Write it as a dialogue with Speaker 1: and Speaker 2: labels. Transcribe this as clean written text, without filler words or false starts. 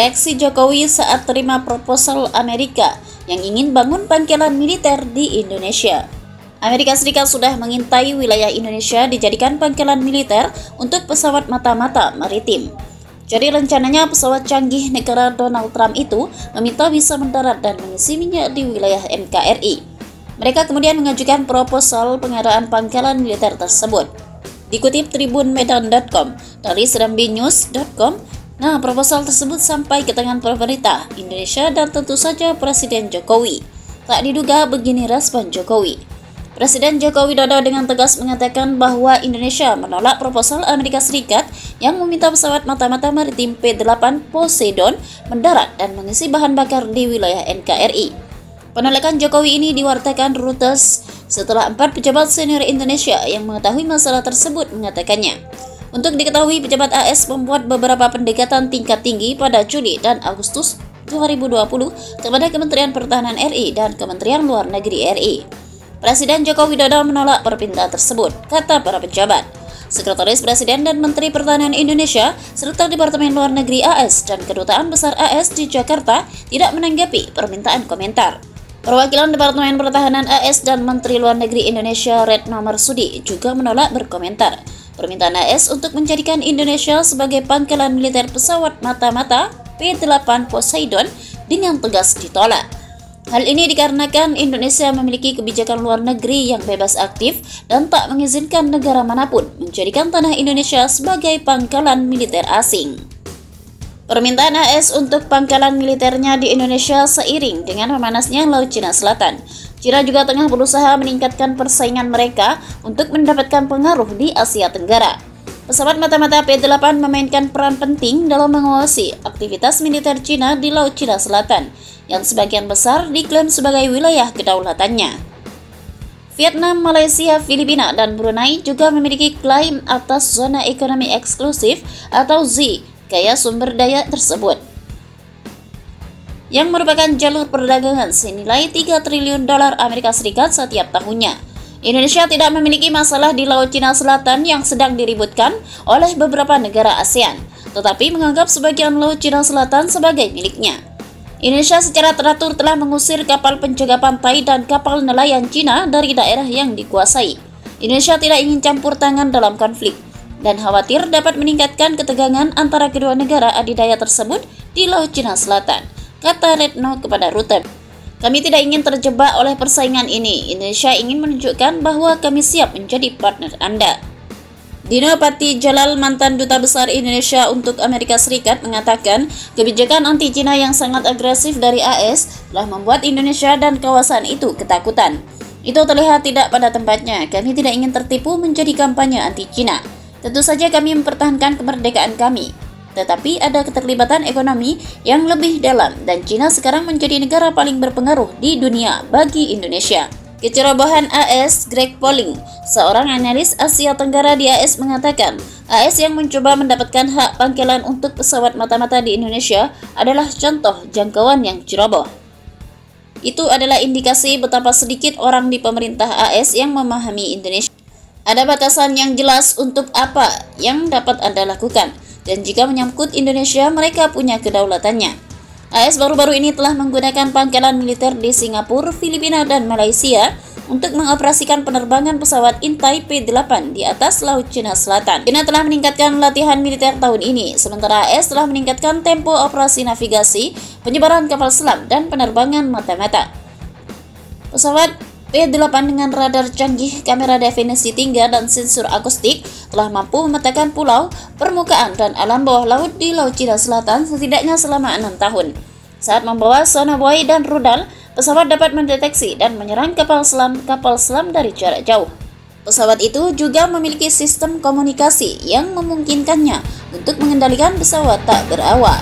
Speaker 1: Reaksi Jokowi saat terima proposal Amerika yang ingin bangun pangkalan militer di Indonesia. Amerika Serikat sudah mengintai wilayah Indonesia dijadikan pangkalan militer untuk pesawat mata-mata maritim. Jadi rencananya pesawat canggih negara Donald Trump itu meminta bisa mendarat dan mengisi minyak di wilayah NKRI. Mereka kemudian mengajukan proposal pengadaan pangkalan militer tersebut. Dikutip tribunmedan.com dari serambinews.com, proposal tersebut sampai ke tangan pemerintah Indonesia dan tentu saja Presiden Jokowi. Tak diduga begini respon Jokowi. Presiden Joko Widodo dengan tegas mengatakan bahwa Indonesia menolak proposal Amerika Serikat yang meminta pesawat mata-mata maritim P-8 Poseidon mendarat dan mengisi bahan bakar di wilayah NKRI. Penolakan Jokowi ini diwartakan Reuters setelah 4 pejabat senior Indonesia yang mengetahui masalah tersebut mengatakannya. Untuk diketahui, pejabat AS membuat beberapa pendekatan tingkat tinggi pada Juli dan Agustus 2020 kepada Kementerian Pertahanan RI dan Kementerian Luar Negeri RI. Presiden Joko Widodo menolak permintaan tersebut, kata para pejabat. Sekretaris Presiden dan Menteri Pertahanan Indonesia serta Departemen Luar Negeri AS dan Kedutaan Besar AS di Jakarta tidak menanggapi permintaan komentar. Perwakilan Departemen Pertahanan AS dan Menteri Luar Negeri Indonesia Retno Marsudi juga menolak berkomentar. Permintaan AS untuk menjadikan Indonesia sebagai pangkalan militer pesawat mata-mata P-8 Poseidon dengan tegas ditolak. Hal ini dikarenakan Indonesia memiliki kebijakan luar negeri yang bebas aktif dan tak mengizinkan negara manapun menjadikan tanah Indonesia sebagai pangkalan militer asing. Permintaan AS untuk pangkalan militernya di Indonesia seiring dengan memanasnya Laut Cina Selatan. China juga tengah berusaha meningkatkan persaingan mereka untuk mendapatkan pengaruh di Asia Tenggara. Pesawat mata-mata P-8 memainkan peran penting dalam mengawasi aktivitas militer China di Laut Cina Selatan, yang sebagian besar diklaim sebagai wilayah kedaulatannya. Vietnam, Malaysia, Filipina, dan Brunei juga memiliki klaim atas zona ekonomi eksklusif atau ZEE gaya sumber daya tersebut, yang merupakan jalur perdagangan senilai 3 triliun dolar Amerika Serikat setiap tahunnya. Indonesia tidak memiliki masalah di Laut Cina Selatan yang sedang diributkan oleh beberapa negara ASEAN, tetapi menganggap sebagian Laut Cina Selatan sebagai miliknya. Indonesia secara teratur telah mengusir kapal penjaga pantai dan kapal nelayan Cina dari daerah yang dikuasai. Indonesia tidak ingin campur tangan dalam konflik dan khawatir dapat meningkatkan ketegangan antara kedua negara adidaya tersebut di Laut Cina Selatan, kata Retno kepada Reuters. Kami tidak ingin terjebak oleh persaingan ini. Indonesia ingin menunjukkan bahwa kami siap menjadi partner Anda. Dino Patijalal, mantan Duta Besar Indonesia untuk Amerika Serikat, mengatakan kebijakan anti-Cina yang sangat agresif dari AS telah membuat Indonesia dan kawasan itu ketakutan. Itu terlihat tidak pada tempatnya. Kami tidak ingin tertipu menjadi kampanye anti-Cina. Tentu saja kami mempertahankan kemerdekaan kami, tetapi ada keterlibatan ekonomi yang lebih dalam dan China sekarang menjadi negara paling berpengaruh di dunia bagi Indonesia. Kecerobohan AS, Greg Polling, seorang analis Asia Tenggara di AS, mengatakan AS yang mencoba mendapatkan hak pangkalan untuk pesawat mata-mata di Indonesia adalah contoh jangkauan yang ceroboh. Itu adalah indikasi betapa sedikit orang di pemerintah AS yang memahami Indonesia. Ada batasan yang jelas untuk apa yang dapat Anda lakukan. Dan jika menyangkut Indonesia, mereka punya kedaulatannya. AS baru-baru ini telah menggunakan pangkalan militer di Singapura, Filipina, dan Malaysia untuk mengoperasikan penerbangan pesawat intai P-8 di atas Laut Cina Selatan. China telah meningkatkan latihan militer tahun ini, sementara AS telah meningkatkan tempo operasi navigasi, penyebaran kapal selam, dan penerbangan mata-mata. Pesawat P-8 dengan radar canggih, kamera definisi tinggi, dan sensor akustik telah mampu memetakan pulau, permukaan, dan alam bawah laut di Laut Cina Selatan setidaknya selama 6 tahun. Saat membawa sonobuoy dan rudal, pesawat dapat mendeteksi dan menyerang kapal selam dari jarak jauh. Pesawat itu juga memiliki sistem komunikasi yang memungkinkannya untuk mengendalikan pesawat tak berawak.